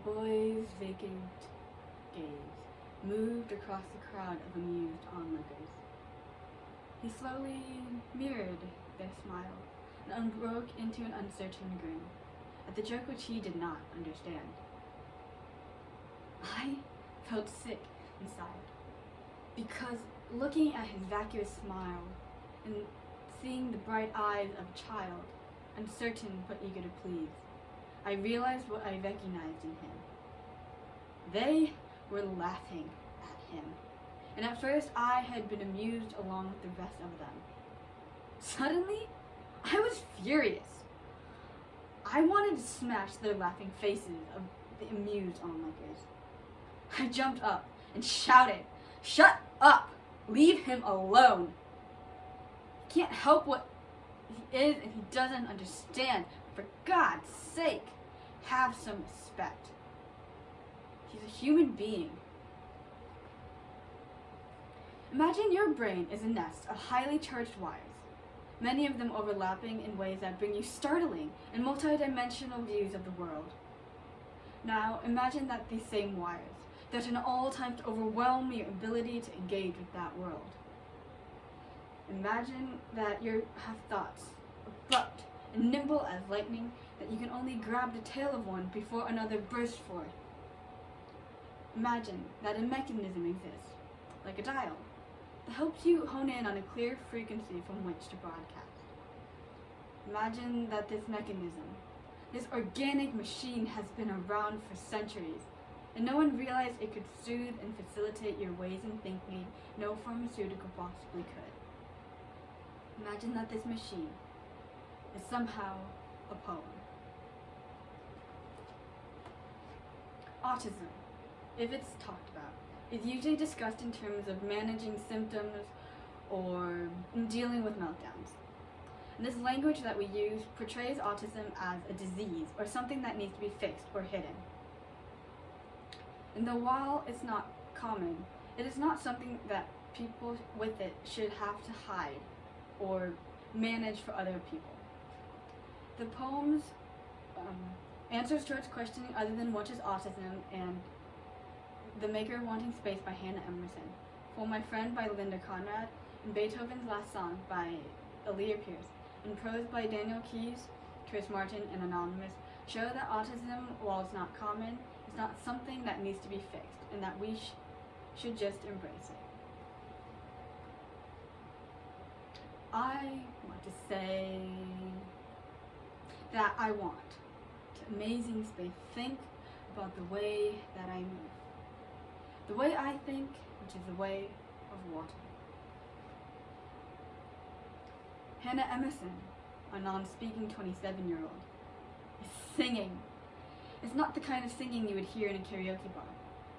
The boy's vacant gaze moved across the crowd of amused onlookers. He slowly mirrored their smile and broke into an uncertain grin at the joke which he did not understand. I felt sick inside, because looking at his vacuous smile and seeing the bright eyes of a child, uncertain but eager to please, I realized what I recognized in him. They were laughing at him, and at first I had been amused along with the rest of them. Suddenly, I was furious. I wanted to smash their laughing faces of the amused onlookers. I jumped up and shouted, "Shut up! Leave him alone! He can't help what he is and he doesn't understand. For God's sake, have some respect. He's a human being." Imagine your brain is a nest of highly charged wires, many of them overlapping in ways that bring you startling and multidimensional views of the world. Now, imagine that these same wires threaten at all times to overwhelm your ability to engage with that world. Imagine that you have thoughts, abrupt and nimble as lightning, that you can only grab the tail of one before another bursts forth. Imagine that a mechanism exists, like a dial, that helps you hone in on a clear frequency from which to broadcast. Imagine that this mechanism, this organic machine, has been around for centuries, and no one realized it could soothe and facilitate your ways in thinking no pharmaceutical possibly could. Imagine that this machine is somehow a poem. Autism, if it's talked about, is usually discussed in terms of managing symptoms or dealing with meltdowns. And this language that we use portrays autism as a disease or something that needs to be fixed or hidden. And though while it's not common, it is not something that people with it should have to hide or manage for other people. The poem's answers towards questioning other than what is autism and The Maker Wanting Space by Hannah Emerson, For My Friend by Linda Conrad, and Beethoven's Last Song by Aaliyah Pierce, and prose by Daniel Keyes, Chris Martin, and Anonymous show that autism, while it's not common, is not something that needs to be fixed, and that we should just embrace it. I want to say that I want to amazing space think about the way that I move. The way I think, which is the way of water. Hannah Emerson, a non-speaking 27-year-old, is singing. It's not the kind of singing you would hear in a karaoke bar,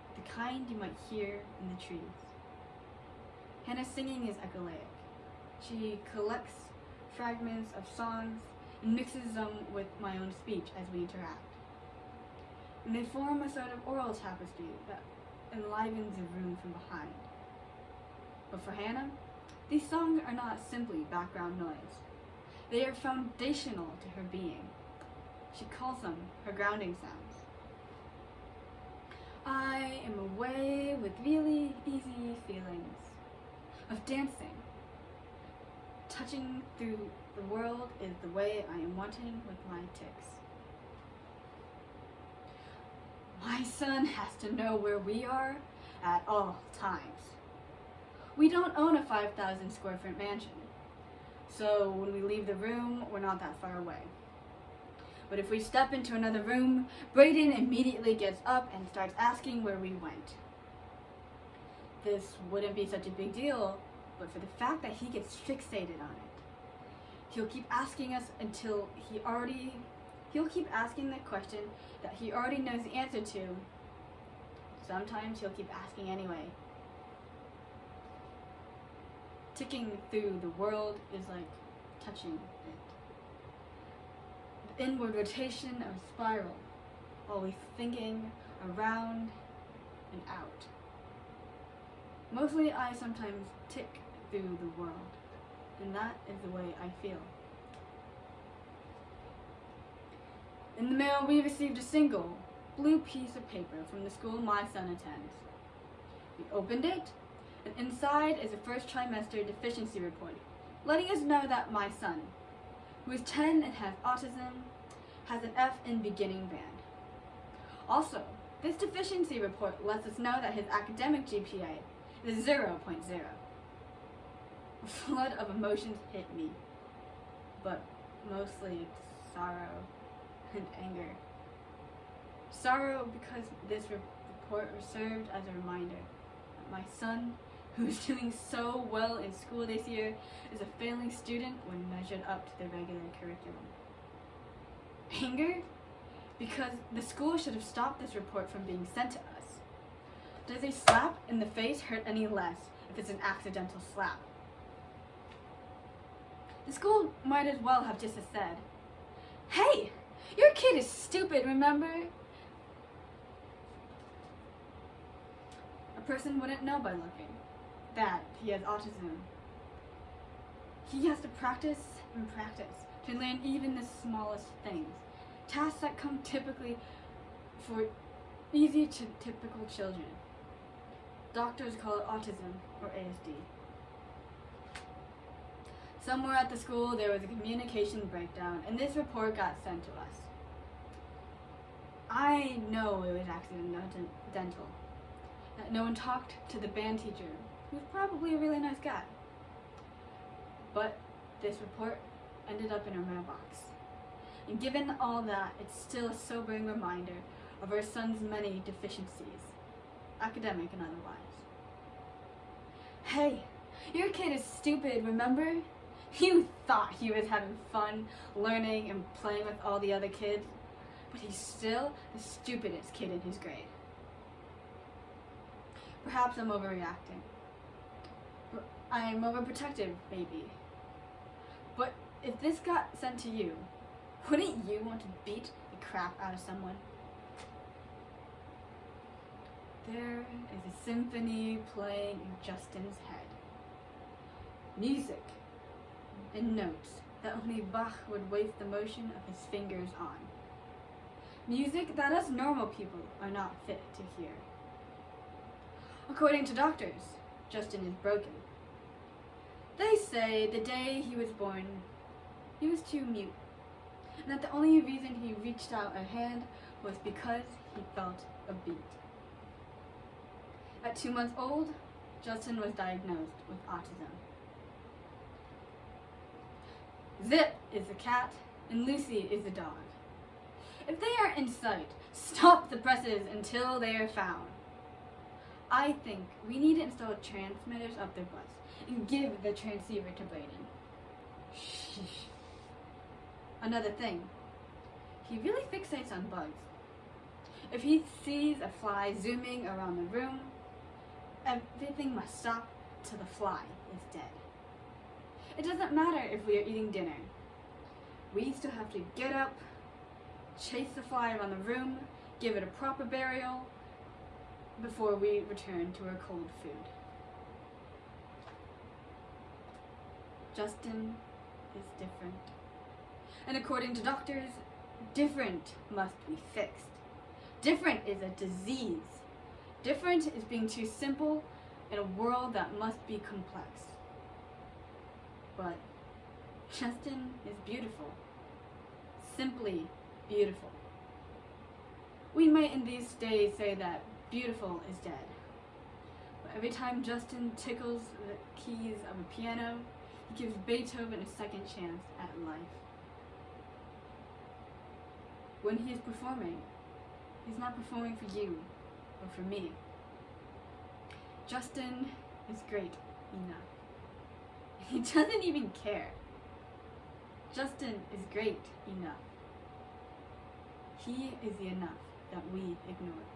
but the kind you might hear in the trees. Hannah's singing is echolalic. She collects fragments of songs and mixes them with my own speech as we interact. And they form a sort of oral tapestry that enlivens the room from behind. But for Hannah, these songs are not simply background noise. They are foundational to her being. She calls them her grounding sounds. I am away with really easy feelings of dancing. Touching through the world is the way I am wanting with my ticks. My son has to know where we are at all times. We don't own a 5,000 square foot mansion, so when we leave the room, we're not that far away. But if we step into another room, Brayden immediately gets up and starts asking where we went. This wouldn't be such a big deal, but for the fact that he gets fixated on it. He'll keep asking us until he'll keep asking the question that he already knows the answer to. Sometimes he'll keep asking anyway. Ticking through the world is like touching it. The inward rotation of a spiral, always thinking around and out. Mostly I sometimes tick through the world, and that is the way I feel. In the mail we received a single blue piece of paper from the school my son attends. We opened it, and inside is a first trimester deficiency report, letting us know that my son, who is 10 and has autism, has an F in beginning band. Also, this deficiency report lets us know that his academic GPA is 0.0. A flood of emotions hit me, but mostly sorrow and anger. Sorrow because this report served as a reminder that my son, who is doing so well in school this year, is a failing student when measured up to the regular curriculum. Anger because the school should have stopped this report from being sent to us. Does a slap in the face hurt any less if it's an accidental slap? The school might as well have just said, "Hey, your kid is stupid, remember?" A person wouldn't know by looking that he has autism. He has to practice and practice to learn even the smallest things, tasks that come typically for easy to typical children. Doctors call it autism or ASD. Somewhere at the school there was a communication breakdown and this report got sent to us. I know it was accidental, that no one talked to the band teacher, who's probably a really nice guy. But this report ended up in our mailbox. And given all that, it's still a sobering reminder of our son's many deficiencies, academic and otherwise. Hey, your kid is stupid, remember? You thought he was having fun, learning and playing with all the other kids, but he's still the stupidest kid in his grade. Perhaps I'm overreacting. I'm overprotective, maybe. But if this got sent to you, wouldn't you want to beat the crap out of someone? There is a symphony playing in Justin's head. Music and notes that only Bach would waste the motion of his fingers on. Music that us normal people are not fit to hear. According to doctors, Justin is broken. They say the day he was born, he was too mute, and that the only reason he reached out a hand was because he felt a beat. At 2 months old, Justin was diagnosed with autism. Zip is the cat, and Lucy is the dog. If they are in sight, stop the presses until they are found. I think we need to install transmitters up their butts and give the transceiver to Brayden. Sheesh. Another thing, he really fixates on bugs. If he sees a fly zooming around the room, everything must stop till the fly is dead. It doesn't matter if we are eating dinner. We still have to get up, chase the fly around the room, give it a proper burial, before we return to our cold food. Justin is different. And according to doctors, different must be fixed. Different is a disease. Different is being too simple in a world that must be complex. But Justin is beautiful. Simply beautiful. We might in these days say that beautiful is dead. But every time Justin tickles the keys of a piano, he gives Beethoven a second chance at life. When he is performing, he's not performing for you or for me. Justin is great enough. He doesn't even care. Justin is great enough. He is the enough that we ignore.